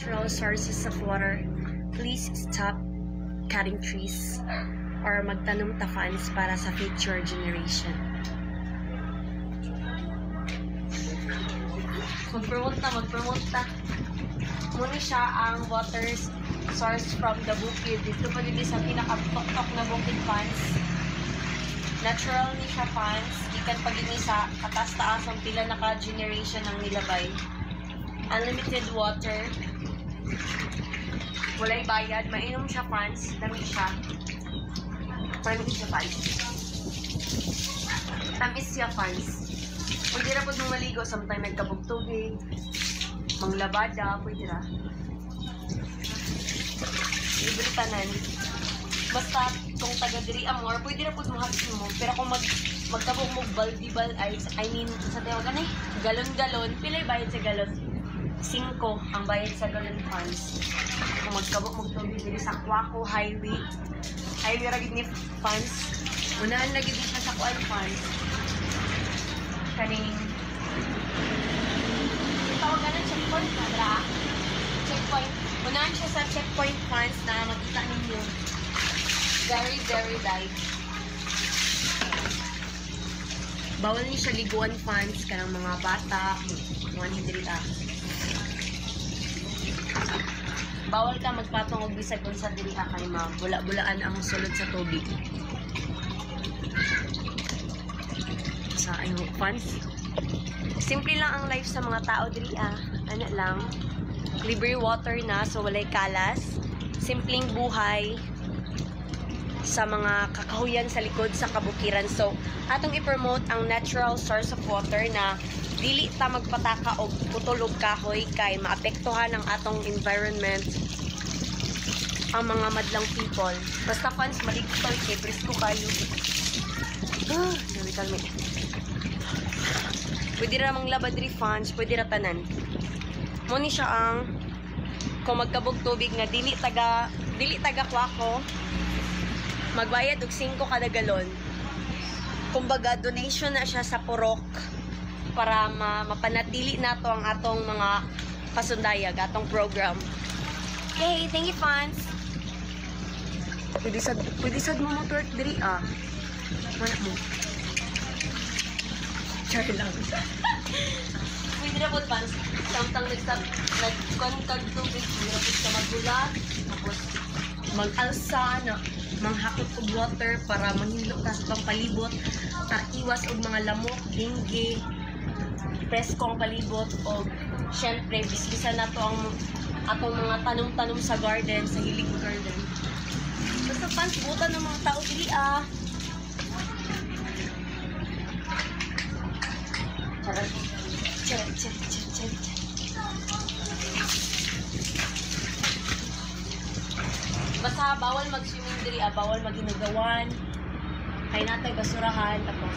natural sources of water, please stop cutting trees or magtanom ta funds para sa future generation. Mag-promote ta. Muna siya ang water source from the bukid. Dito pa dito sa pinaka-tok na bukid funds. Natural ni siya funds. Ikan pag sa katas-taas ang pila naka-generation ng nilabay. Unlimited water. Walay bayad. Mainom siya funds. Dami siya. Pwede siya funds. Tamis siya funds. Pwede na po nung maligo. Sometime nagkabog-tubig. Manglabada. Pwede na. Libre tanan. Basta kung taga-diri amor, pwede na po mahapin mo. Pero kung magkabog mo baldi-bal, I mean, sa tayo ganay, galon-galon, pilay bayad sa galon. 5 ang bayad sa galon funds. Kung magkabog mo tubig diri sa Quaco Highway ragid ni funds. Unahan lagi din siya sa Quaco funds. Kaning tawagan checkpoint na checkpoint. Unahan siya sa checkpoint funds na makita ninyo. Very, very light. Bawal niyo siya liguan funds kanang mga bata. Mga hindi bawal ka magpatong og bisag kung sa dili ka kay bula-bulaan ang sulod sa tubig. Sa ayong funds. Simple lang ang life sa mga tao diri Ano lang. Libre water na, so walay kalas. Simpleng buhay sa mga kakahuyan sa likod sa kabukiran. So, atong i-promote ang natural source of water na dili ta magpataka og putol og kahoy kay maapektuhan ang atong environment ang mga madlang people. Basta fans maligtol kay brisko kayo. Kalmi. Pwede ra mang labadri fans, pwede ra tanan. Mo ni siya ang kung magkabog tubig nga dili taga Quaco, magbayad og 5 kada galon. Kumbaga donation na siya sa Purok para mapanatili nato ang atong mga pasundayag, atong program. Okay, thank you fans. Pwede sad mo motor diri Mana mo? Char lang. Pwede na po fans. Samtang nag-contact tubig, pwede na po siya magbulat, tapos mag-alsa na manghakot og water para manghilok ka sa pampalibot, iwas og mga lamok, dengue, presko ang palibot, o syempre bisbisan na to ang atong mga tanom-tanom sa garden, sa hilig garden. Basta fans, butan ng mga tao dili Charat. Basta bawal mag-swimming diri, bawal mag-inagawan, kay natay basurahan, tapos